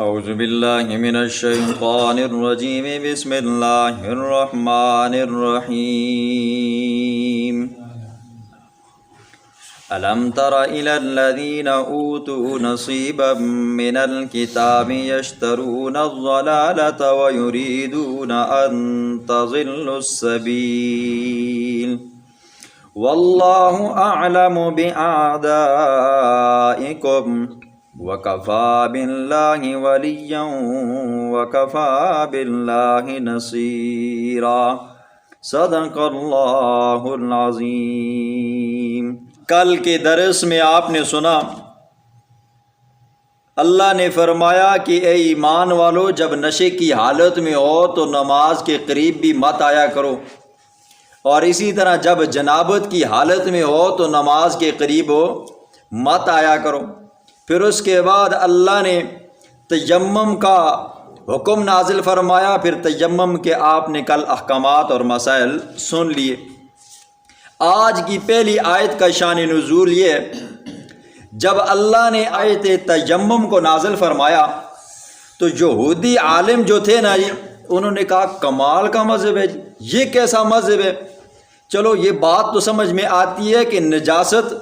اعوذ باللہ من الشیطان الرجیم بسم اللہ الرحمن الرحیم الم تر الی الذین اوتوا نصیبا من الکتاب یشترون الضلالة ویریدون ان تضلوا السبیل واللہ اعلم باعدائکم وَكَفَى بِاللَّهِ وَلِيًّا وَكَفَى بِاللَّهِ نَصِيرًا صدق اللہ العظیم۔ کل کے درس میں آپ نے سنا اللہ نے فرمایا کہ اے ایمان والو، جب نشے کی حالت میں ہو تو نماز کے قریب بھی مت آیا کرو، اور اسی طرح جب جنابت کی حالت میں ہو تو نماز کے قریب مت آیا کرو۔ پھر اس کے بعد اللہ نے تیمم کا حکم نازل فرمایا۔ پھر تیمم کے آپ نے کل احکامات اور مسائل سن لیے۔ آج کی پہلی آیت کا شان نزول یہ ہے، جب اللہ نے آیت تیمم کو نازل فرمایا تو یہودی عالم جو تھے نا جی، انہوں نے کہا کمال کا مذہب ہے جی، یہ کیسا مذہب ہے؟ چلو یہ بات تو سمجھ میں آتی ہے کہ نجاست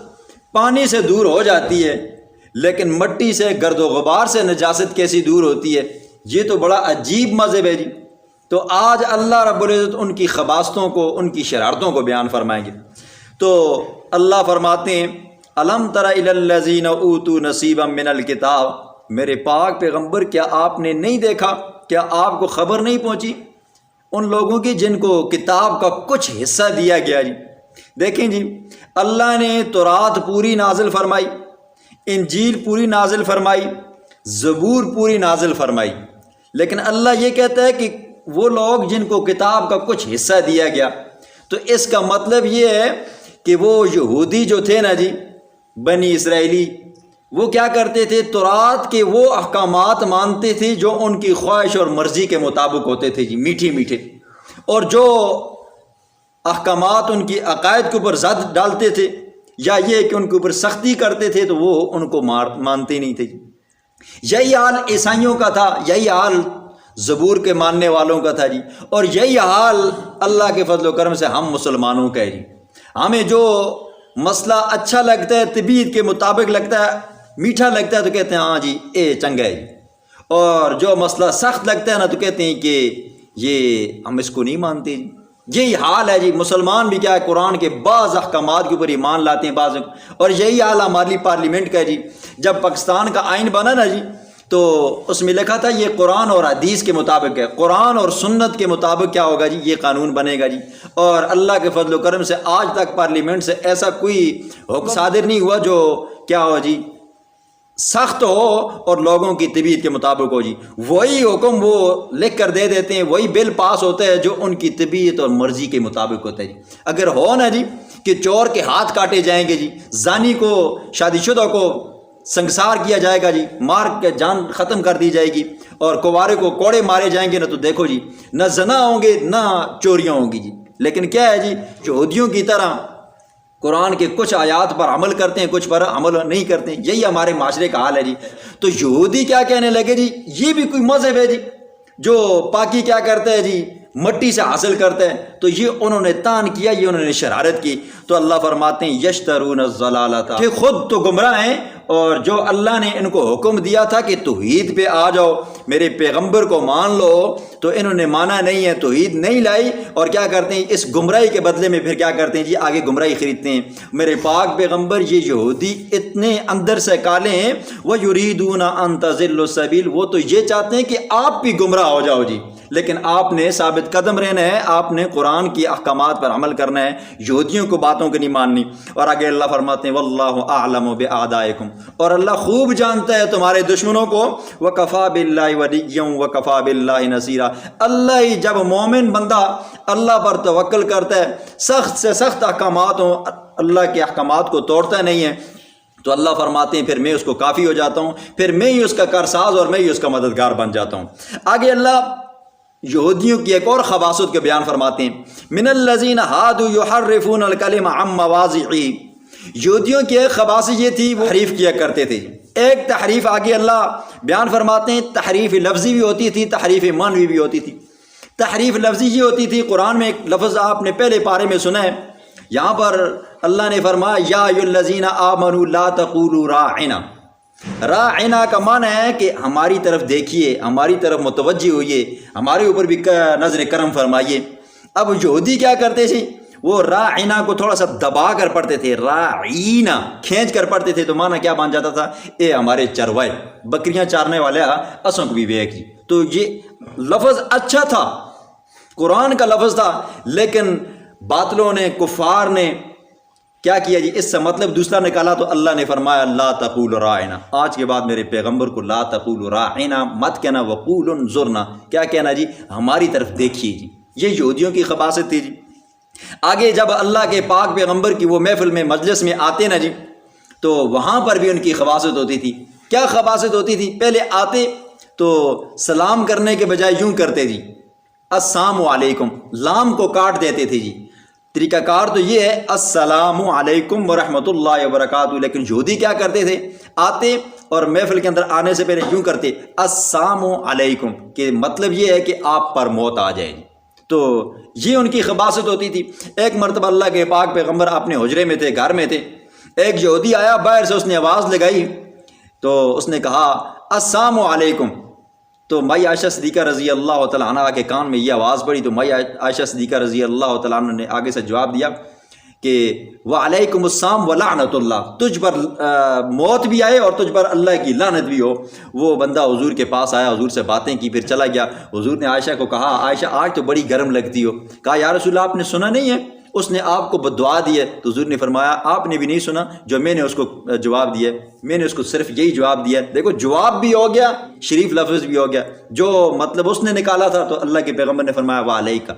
پانی سے دور ہو جاتی ہے، لیکن مٹی سے، گرد و غبار سے نجاست کیسی دور ہوتی ہے؟ یہ تو بڑا عجیب مذہب ہے جی۔ تو آج اللہ رب العزت ان کی خباثتوں کو، ان کی شرارتوں کو بیان فرمائیں گے۔ تو اللہ فرماتے ہیں الم تر الی الذین اوتوا نصیبا من الکتاب، میرے پاک پیغمبر کیا آپ نے نہیں دیکھا، کیا آپ کو خبر نہیں پہنچی ان لوگوں کی جن کو کتاب کا کچھ حصہ دیا گیا جی؟ دیکھیں جی، اللہ نے تورات پوری نازل فرمائی، انجیل پوری نازل فرمائی، زبور پوری نازل فرمائی، لیکن اللہ یہ کہتا ہے کہ وہ لوگ جن کو کتاب کا کچھ حصہ دیا گیا، تو اس کا مطلب یہ ہے کہ وہ یہودی جو تھے نا جی، بنی اسرائیلی، وہ کیا کرتے تھے؟ تورات کے وہ احکامات مانتے تھے جو ان کی خواہش اور مرضی کے مطابق ہوتے تھے جی، میٹھے میٹھے، اور جو احکامات ان کی عقائد کے اوپر زد ڈالتے تھے یا یہ کہ ان کے اوپر سختی کرتے تھے تو وہ ان کو مانتے نہیں تھے۔ یہی حال عیسائیوں کا تھا، یہی حال زبور کے ماننے والوں کا تھا جی، اور یہی حال اللہ کے فضل و کرم سے ہم مسلمانوں کا ہے جی۔ ہمیں جو مسئلہ اچھا لگتا ہے، طبیعت کے مطابق لگتا ہے، میٹھا لگتا ہے تو کہتے ہیں ہاں جی اے چنگا ہے جی، اور جو مسئلہ سخت لگتا ہے نا تو کہتے ہیں کہ یہ ہم اس کو نہیں مانتے جی۔ یہی حال ہے جی، مسلمان بھی کیا ہے، قرآن کے بعض احکامات کے اوپر ایمان لاتے ہیں بعض، اور یہی حال ہماری پارلیمنٹ کا ہے جی۔ جب پاکستان کا آئین بنا نا جی تو اس میں لکھا تھا یہ قرآن اور حدیث کے مطابق ہے، قرآن اور سنت کے مطابق کیا ہوگا جی، یہ قانون بنے گا جی۔ اور اللہ کے فضل و کرم سے آج تک پارلیمنٹ سے ایسا کوئی حکم صادر نہیں ہوا جو کیا ہو جی، سخت ہو اور لوگوں کی طبیعت کے مطابق ہو جی۔ وہی حکم وہ لکھ کر دے دیتے ہیں، وہی بل پاس ہوتا ہے جو ان کی طبیعت اور مرضی کے مطابق ہوتا ہے جی۔ اگر ہو نا جی کہ چور کے ہاتھ کاٹے جائیں گے جی، زانی کو، شادی شدہ کو سنگسار کیا جائے گا جی، مار کے جان ختم کر دی جائے گی، اور کوارے کو کوڑے مارے جائیں گے نا، تو دیکھو جی نہ زنا ہوں گے نہ چوریاں ہوں گی جی۔ لیکن کیا ہے جی، یہودیوں کی طرح قرآن کے کچھ آیات پر عمل کرتے ہیں، کچھ پر عمل نہیں کرتے ہیں۔ یہی ہمارے معاشرے کا حال ہے جی۔ تو یہودی کیا کہنے لگے جی، یہ بھی کوئی مذہب ہے جی جو پاکی کیا کرتا ہے جی، مٹی سے حاصل کرتا ہے؟ تو یہ انہوں نے تان کیا، یہ انہوں نے شرارت کی۔ تو اللہ فرماتے ہیں یشترون الضلالۃ، کہ خود تو گمراہ ہیں، اور جو اللہ نے ان کو حکم دیا تھا کہ توحید پہ آ جاؤ، میرے پیغمبر کو مان لو، تو انہوں نے مانا نہیں ہے، توحید نہیں لائی، اور کیا کرتے ہیں اس گمراہی کے بدلے میں پھر کیا کرتے ہیں جی، آگے گمراہی خریدتے ہیں۔ میرے پاک پیغمبر یہ یہودی اتنے اندر سے کالے ہیں، وَيُرِيدُونَ أَن تَضِلُّوا السَّبِيلَ، وہ تو یہ چاہتے ہیں کہ آپ بھی گمراہ ہو جاؤ جی، لیکن آپ نے ثابت قدم رہنا ہے، آپ نے قرآن کی احکامات پر عمل کرنا ہے، یہودیوں کو باتوں کو نہیں ماننی۔ اور آگے اللہ فرماتے ہیں وَاللَّهُ أَعْلَمُ بِأَعْدَائِكُمْ، اور اللہ خوب جانتا ہے تمہارے دشمنوں کو، وَكَفَى بِاللَّهِ وَلِيًّا وَكَفَى بِاللَّهِ نَصِيرًا، اللہ ہی جب مومن بندہ اللہ پر توکل کرتا ہے، سخت سے سخت احکامات ہوں، اللہ کے احکامات کو توڑتا نہیں ہے، تو اللہ فرماتے ہیں پھر میں اس کو کافی ہو جاتا ہوں، پھر میں ہی اس کا کارساز اور میں ہی اس کا مددگار بن جاتا ہوں۔ آگے اللہ یہودیوں کی ایک اور خباثت کے بیان فرماتے ہیں، من الذین ہادوا یحرفون الکلم عن مواضعہ، یہودیوں کی ایک خباثت یہ تھی، وہ تحریف کیا کرتے تھے۔ ایک تحریف آگے اللہ بیان فرماتے ہیں، تحریف لفظی بھی ہوتی تھی، تحریف معنوی بھی ہوتی تھی۔ تحریف لفظی یہ ہوتی تھی، قرآن میں ایک لفظ آپ نے پہلے پارے میں سنا ہے، یہاں پر اللہ نے فرمایا یا ایھا الذین آمنوا لا تقولوا راعنا۔ راعنا کا معنی ہے کہ ہماری طرف دیکھیے، ہماری طرف متوجہ ہوئیے، ہمارے اوپر بھی نظر کرم فرمائیے۔ اب یہودی کیا کرتے تھے، وہ راعنا کو تھوڑا سا دبا کر پڑھتے تھے، راعینا کھینچ کر پڑھتے تھے، تو معنی کیا بن جاتا تھا، اے ہمارے چروائے، بکریاں چارنے والے اسوں کو بھی ویک جی۔ تو یہ لفظ اچھا تھا، قرآن کا لفظ تھا، لیکن باطلوں نے، کفار نے کیا کیا جی، اس سے مطلب دوسرا نکالا۔ تو اللہ نے فرمایا لا تقولوا راعنا، آج کے بعد میرے پیغمبر کو لا تقولوا راعنا مت کہنا، وقولوا انظرنا، کیا کہنا جی، ہماری طرف دیکھیے جی۔ یہ یہودیوں کی خباثت تھی جی۔ آگے جب اللہ کے پاک پیغمبر کی وہ محفل میں، مجلس میں آتے نا جی، تو وہاں پر بھی ان کی خباثت ہوتی تھی۔ کیا خباثت ہوتی تھی، پہلے آتے تو سلام کرنے کے بجائے یوں کرتے جی، السلام علیکم، لام کو کاٹ دیتے تھے جی۔ طریقہ کار تو یہ ہے السلام علیکم ورحمۃ اللہ وبرکاتہ، لیکن یہودی کیا کرتے تھے، آتے اور محفل کے اندر آنے سے پہلے یوں کرتے السلام علیکم، کہ مطلب یہ ہے کہ آپ پر موت آ جائے گی۔ تو یہ ان کی خباثت ہوتی تھی۔ ایک مرتبہ اللہ کے پاک پیغمبر اپنے حجرے میں تھے، گھر میں تھے، ایک یہودی آیا باہر سے، اس نے آواز لگائی تو اس نے کہا السلام علیکم۔ تو مائی عائشہ صدیقہ رضی اللہ تعالیٰ عنہ کے کان میں یہ آواز پڑی، تو مائی عائشہ صدیقہ رضی اللہ تعالیٰ عنہ نے آگے سے جواب دیا کہ وعلیکم السلام ولعنت اللہ، تجھ پر موت بھی آئے اور تجھ پر اللہ کی لعنت بھی ہو۔ وہ بندہ حضور کے پاس آیا، حضور سے باتیں کی، پھر چلا گیا۔ حضور نے عائشہ کو کہا عائشہ آج تو بڑی گرم لگتی ہو۔ کہا یا رسول اللہ آپ نے سنا نہیں ہے، اس نے آپ کو بددعا دی ہے۔ تو حضور نے فرمایا آپ نے بھی نہیں سنا جو میں نے اس کو جواب دیا ہے، میں نے اس کو صرف یہی جواب دیا ہے۔ دیکھو جواب بھی ہو گیا، شریف لفظ بھی ہو گیا، جو مطلب اس نے نکالا تھا۔ تو اللہ کے پیغمبر نے فرمایا وعلیکا،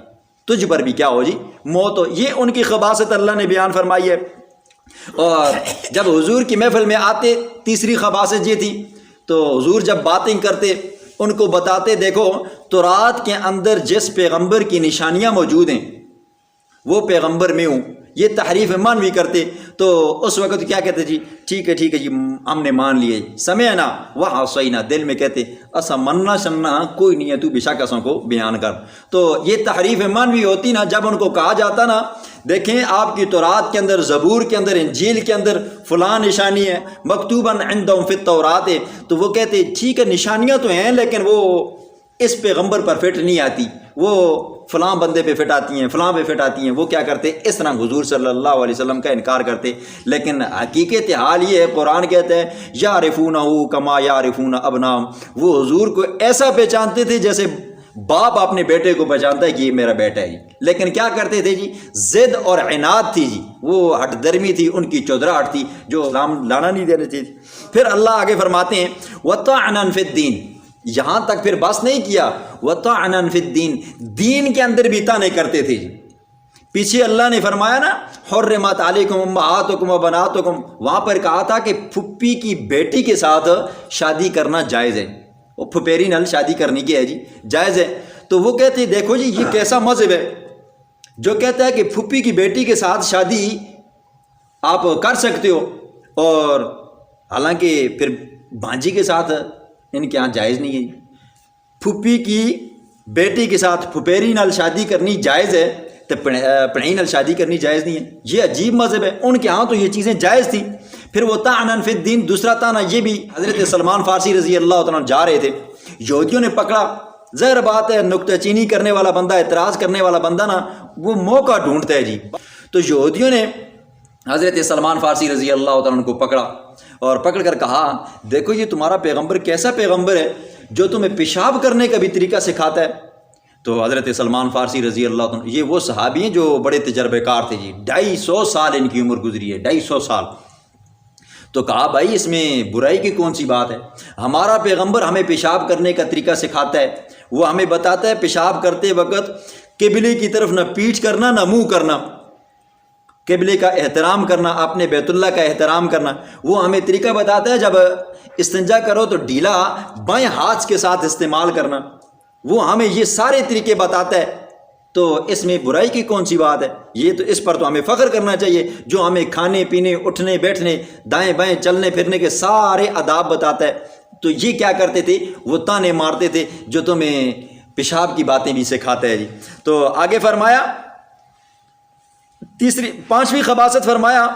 تجھ پر بھی کیا ہو جی، موت ہو۔ یہ ان کی خباثت اللہ نے بیان فرمائی ہے۔ اور جب حضور کی محفل میں آتے، تیسری خباثت یہ تھی، تو حضور جب باتیں کرتے ان کو بتاتے دیکھو تورات کے اندر جس پیغمبر کی نشانیاں موجود ہیں وہ پیغمبر میں ہوں۔ یہ تحریف معنوی کرتے، تو اس وقت کیا کہتے جی، ٹھیک ہے جی، ہم نے مان لیے، سمعنا وعصینا، دل میں کہتے اسا مننا شننا کوئی نہیں ہے، تو بے شک اسوں کو بیان کر۔ تو یہ تحریف معنوی ہوتی نا، جب ان کو کہا جاتا نا دیکھیں آپ کی تورات کے اندر، زبور کے اندر، انجیل کے اندر فلاں نشانی ہے، مکتوباً عندہم فی التورات ہے، تو وہ کہتے ٹھیک ہے نشانیاں تو ہیں لیکن وہ اس پیغمبر پر فٹ نہیں آتی، وہ فلاں بندے پہ فٹ آتی ہیں، فلاں پہ فٹ آتی ہیں۔ وہ کیا کرتے، اس طرح حضور صلی اللہ علیہ وسلم کا انکار کرتے۔ لیکن حقیقت حال یہ ہے، قرآن کہتا ہے یعرفونہ کما یعرفون ابناہم، وہ حضور کو ایسا پہچانتے تھے جیسے باپ اپنے بیٹے کو پہچانتا ہے کہ یہ میرا بیٹا ہے جی۔ لیکن کیا کرتے تھے جی، ضد اور عناد تھی جی، وہ ہٹ درمی تھی، ان کی چودراہٹ تھی جو اسلام لانا نہیں دینے تھے۔ پھر اللہ آگے فرماتے ہیں وَطَعْنًا فِي الدِّينِ، یہاں تک پھر بس نہیں کیا، وَطَعْنًا فِي الدِّينِ، دین کے اندر بھی طعنے کرتے تھے جی۔ پیچھے اللہ نے فرمایا نا حرمت علیکم امہاتکم وبناتکم، وہاں پر کہا تھا کہ پھپھی کی بیٹی کے ساتھ شادی کرنا جائز ہے، وہ پھپیری نل شادی کرنے کی ہے جی، جائز ہے۔ تو وہ کہتے ہیں دیکھو جی یہ کیسا مذہب ہے جو کہتا ہے کہ پھپھی کی بیٹی کے ساتھ شادی آپ کر سکتے ہو، اور حالانکہ پھر بھانجی کے ساتھ ان کے ہاں جائز نہیں ہے۔ پھپھی کی بیٹی کے ساتھ پھپیری نال شادی کرنی جائز ہے تو پڑھائی نال شادی کرنی جائز نہیں ہے۔ یہ عجیب مذہب ہے، ان کے ہاں تو یہ چیزیں جائز تھیں۔ پھر وہ طعنًا فی الدین، دوسرا طعنہ یہ بھی، حضرت سلمان فارسی رضی اللہ تعالیٰ جا رہے تھے، یہودیوں نے پکڑا۔ ظاہر بات ہے نکتہ چینی کرنے والا بندہ، اعتراض کرنے والا بندہ نا وہ موقع ڈھونڈتا ہے جی۔ تو یہودیوں نے حضرت سلمان فارسی رضی اللہ تعالیٰ کو پکڑا اور پکڑ کر کہا دیکھو یہ تمہارا پیغمبر کیسا پیغمبر ہے جو تمہیں پیشاب کرنے کا بھی طریقہ سکھاتا ہے۔ تو حضرت سلمان فارسی رضی اللہ عنہ، یہ وہ صحابی ہیں جو بڑے تجربے کار تھے جی، 250 سال ان کی عمر گزری ہے، 250 سال۔ تو کہا بھائی اس میں برائی کی کون سی بات ہے، ہمارا پیغمبر ہمیں پیشاب کرنے کا طریقہ سکھاتا ہے، وہ ہمیں بتاتا ہے پیشاب کرتے وقت قبلے کی طرف نہ پیٹھ کرنا نہ منہ کرنا، قبلے کا احترام کرنا، اپنے بیت اللہ کا احترام کرنا۔ وہ ہمیں طریقہ بتاتا ہے جب استنجا کرو تو ڈھیلا بائیں ہاتھ کے ساتھ استعمال کرنا، وہ ہمیں یہ سارے طریقے بتاتا ہے۔ تو اس میں برائی کی کون سی بات ہے؟ یہ تو اس پر تو ہمیں فخر کرنا چاہیے، جو ہمیں کھانے پینے، اٹھنے بیٹھنے، دائیں بائیں چلنے پھرنے کے سارے آداب بتاتا ہے۔ تو یہ کیا کرتے تھے؟ وہ تانے مارتے تھے جو تمہیں پیشاب کی باتیں بھی سکھاتا ہے جی۔ تو آگے فرمایا پانچویں خباثت فرمایا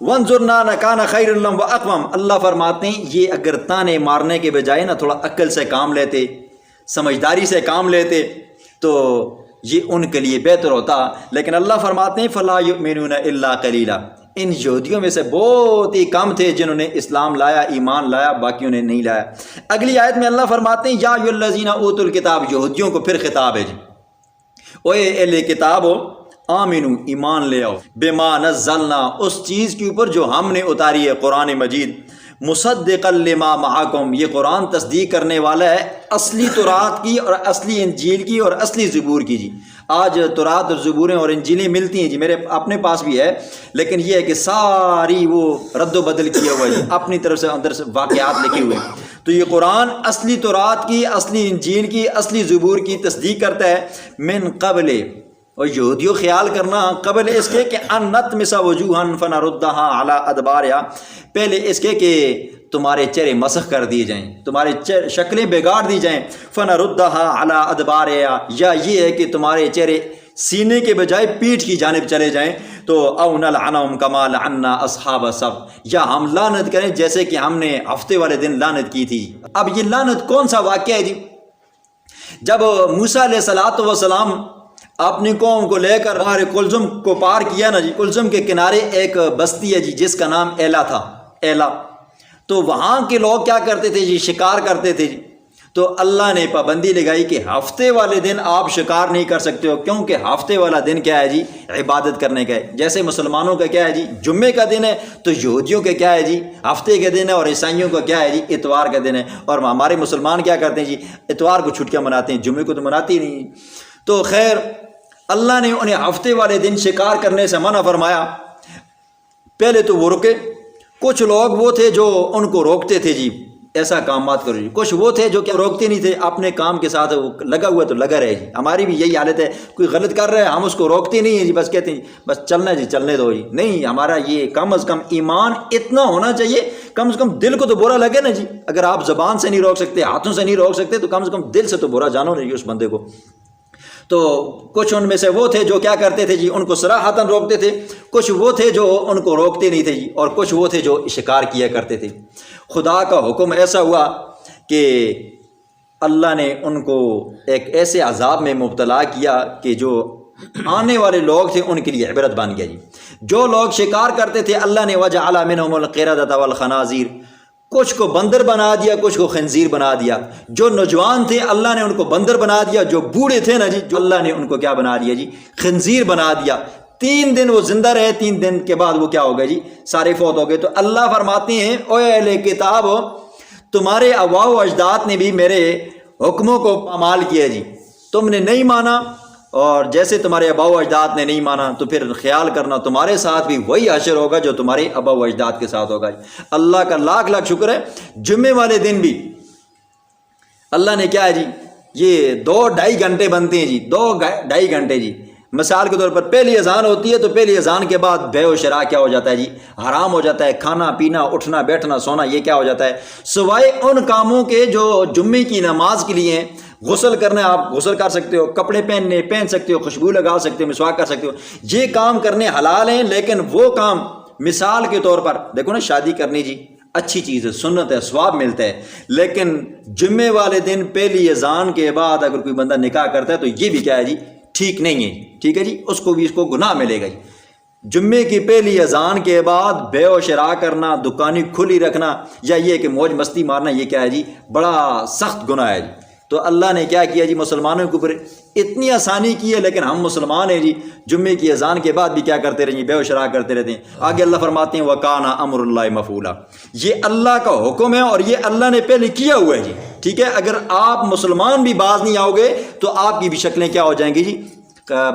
وَانظُرْنَا نَكَانَ خَيْرًا لَهُمْ وَأَقْوَمَ۔ اللہ فرماتے ہیں یہ اگر تانے مارنے کے بجائے نا تھوڑا عقل سے کام لیتے، سمجھداری سے کام لیتے تو یہ ان کے لیے بہتر ہوتا، لیکن اللہ فرماتے ہیں فَلَا يُؤْمِنُونَ إِلَّا قَلِيلًا۔ ان یہودیوں میں سے بہت ہی کم تھے جنہوں نے اسلام لایا، ایمان لایا، باقیوں نے نہیں لایا۔ اگلی آیت میں اللہ فرماتے ہیں یا ایھا الذین اوتوا الکتاب، یہودیوں کو پھر خطاب ہے جی، اوے اہل کتاب ہو، آمنو ایمان لے آؤ، بما نزلنا اس چیز کے اوپر جو ہم نے اتاری ہے قرآن مجید، مصدقا لما معکم یہ قرآن تصدیق کرنے والا ہے اصلی تورات کی اور اصلی انجیل کی اور اصلی زبور کی جی۔ آج تورات اور زبوریں اور انجیلیں ملتی ہیں جی، میرے اپنے پاس بھی ہے، لیکن یہ ہے کہ ساری وہ رد و بدل کیا ہوا ہے جی، اپنی طرف سے اندر سے واقعات لکھے ہوئے ہیں۔ تو یہ قرآن اصلی تورات کی، اصلی انجیل کی، اصلی زبور کی تصدیق کرتا ہے۔ من قبل، اور یہودیوں خیال کرنا قبل اس کے کہ ان نطمس وجوہا فنردها علی ادبارہا، پہلے اس کے کہ تمہارے چہرے مسخ کر دیے جائیں، تمہارے شکلیں بگاڑ دی جائیں، فنردها علی ادبارہا، یا یہ ہے کہ تمہارے چہرے سینے کے بجائے پیٹھ کی جانب چلے جائیں، تو او نلعنہم کما لعنا اصحاب السبت، یا ہم لعنت کریں جیسے کہ ہم نے ہفتے والے دن لعنت کی تھی۔ اب یہ لعنت کون سا واقعہ ہے جی؟ جب موسیٰ علیہ السلام اپنی قوم کو لے کر ہمارے کلزم کو پار کیا نا جی، کلزم کے کنارے ایک بستی ہے جی جس کا نام ایلا تھا، ایلا، تو وہاں کے لوگ کیا کرتے تھے جی؟ شکار کرتے تھے جی۔ تو اللہ نے پابندی لگائی کہ ہفتے والے دن آپ شکار نہیں کر سکتے ہو، کیونکہ ہفتے والا دن کیا ہے جی؟ عبادت کرنے کا ہے۔ جیسے مسلمانوں کا کیا ہے جی؟ جمعے کا دن ہے، تو یہودیوں کا کیا ہے جی؟ ہفتے کا دن ہے، اور عیسائیوں کا کیا ہے جی؟ اتوار کا دن ہے۔ اور ہمارے مسلمان کیا کرتے ہیں جی؟ اتوار کو چھٹیاں مناتے ہیں، جمعے کو تو مناتے ہی نہیں۔ تو خیر اللہ نے انہیں ہفتے والے دن شکار کرنے سے منع فرمایا۔ پہلے تو وہ رکے، کچھ لوگ وہ تھے جو ان کو روکتے تھے جی ایسا کام مت کرو جی، کچھ وہ تھے جو کہ روکتے نہیں تھے، اپنے کام کے ساتھ وہ لگا ہوا تو لگا رہے جی۔ ہماری بھی یہی حالت ہے، کوئی غلط کر رہا ہے ہم اس کو روکتے نہیں ہیں جی، بس کہتے ہیں بس چلنا جی، چلنے دو جی۔ نہیں، ہمارا یہ کم از کم ایمان اتنا ہونا چاہیے، کم از کم دل کو تو برا لگے نا جی۔ اگر آپ زبان سے نہیں روک سکتے، ہاتھوں سے نہیں روک سکتے، تو کم از کم دل سے تو برا جانو نہیں اس بندے کو۔ تو کچھ ان میں سے وہ تھے جو کیا کرتے تھے جی؟ ان کو صراحتاً روکتے تھے، کچھ وہ تھے جو ان کو روکتے نہیں تھے جی، اور کچھ وہ تھے جو شکار کیا کرتے تھے۔ خدا کا حکم ایسا ہوا کہ اللہ نے ان کو ایک ایسے عذاب میں مبتلا کیا کہ جو آنے والے لوگ تھے ان کے لیے عبرت بن گیا جی۔ جو لوگ شکار کرتے تھے اللہ نے وجعل منهم القردۃ والخنازیر، کچھ کو بندر بنا دیا، کچھ کو خنزیر بنا دیا۔ جو نوجوان تھے اللہ نے ان کو بندر بنا دیا، جو بوڑھے تھے نا جی، جو اللہ نے ان کو کیا بنا دیا جی؟ خنزیر بنا دیا۔ 3 دن وہ زندہ رہے، 3 دن کے بعد وہ کیا ہو گئے جی؟ سارے فوت ہو گئے۔ تو اللہ فرماتے ہیں اے اہل کتاب، تمہارے آباء و اجداد نے بھی میرے حکموں کو پامال کیا جی، تم نے نہیں مانا، اور جیسے تمہارے آباء و اجداد نے نہیں مانا تو پھر خیال کرنا تمہارے ساتھ بھی وہی حشر ہوگا جو تمہارے آباء و اجداد کے ساتھ ہوگا۔ اللہ کا لاکھ لاکھ شکر ہے، جمعے والے دن بھی اللہ نے کیا ہے جی؟ یہ 2-2.5 گھنٹے بنتے ہیں جی، 2-2.5 گھنٹے جی۔ مثال کے طور پر پہلی اذان ہوتی ہے تو پہلی اذان کے بعد بے و شرا کیا ہو جاتا ہے جی؟ حرام ہو جاتا ہے، کھانا پینا، اٹھنا بیٹھنا سونا، یہ کیا ہو جاتا ہے؟ سوائے ان کاموں کے جو جمعے کی نماز کے لیے ہیں۔ غسل کرنا، آپ غسل کر سکتے ہو، کپڑے پہن سکتے ہو، خوشبو لگا سکتے ہو، مسواک کر سکتے ہو، یہ کام کرنے حلال ہیں۔ لیکن وہ کام مثال کے طور پر دیکھو نا، شادی کرنی جی اچھی چیز ہے، سنت ہے، ثواب ملتا ہے، لیکن جمعے والے دن پہلی اذان کے بعد اگر کوئی بندہ نکاح کرتا ہے تو یہ بھی کیا ہے جی؟ ٹھیک نہیں ہے، ٹھیک ہے جی، اس کو بھی اس کو گناہ ملے گا جی۔ جمعے کی پہلی اذان کے بعد بے و شرا کرنا، دکانیں کھلی رکھنا، یا یہ کہ موج مستی مارنا، یہ کیا ہے جی؟ بڑا سخت گناہ ہے جی۔ تو اللہ نے کیا کیا جی؟ مسلمانوں کے اوپر اتنی آسانی کی ہے، لیکن ہم مسلمان ہیں جی، جمعے کی اذان کے بعد بھی کیا کرتے رہیں؟ بے و شرا کرتے رہتے ہیں۔ آگے اللہ فرماتے ہیں وَكَانَ أَمْرُ اللَّهِ مَفْعُولًا، یہ اللہ کا حکم ہے اور یہ اللہ نے پہلے کیا ہوا ہے جی، ٹھیک ہے۔ اگر آپ مسلمان بھی باز نہیں آؤ گے تو آپ کی بھی شکلیں کیا ہو جائیں گی جی؟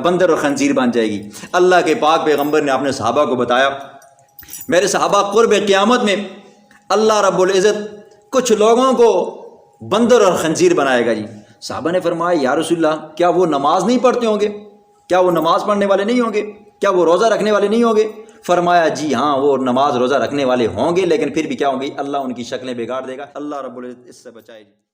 بندر اور خنزیر بن جائے گی۔ اللہ کے پاک پیغمبر نے اپنے صحابہ کو بتایا، میرے صحابہ قرب قیامت میں اللہ رب العزت کچھ لوگوں کو بندر اور خنزیر بنائے گا جی۔ صحابہ نے فرمایا یا رسول اللہ، کیا وہ نماز نہیں پڑھتے ہوں گے؟ کیا وہ نماز پڑھنے والے نہیں ہوں گے؟ کیا وہ روزہ رکھنے والے نہیں ہوں گے؟ فرمایا جی ہاں، وہ نماز روزہ رکھنے والے ہوں گے، لیکن پھر بھی کیا ہوں گی؟ اللہ ان کی شکلیں بگاڑ دے گا۔ اللہ رب العزت اس سے بچائے جی۔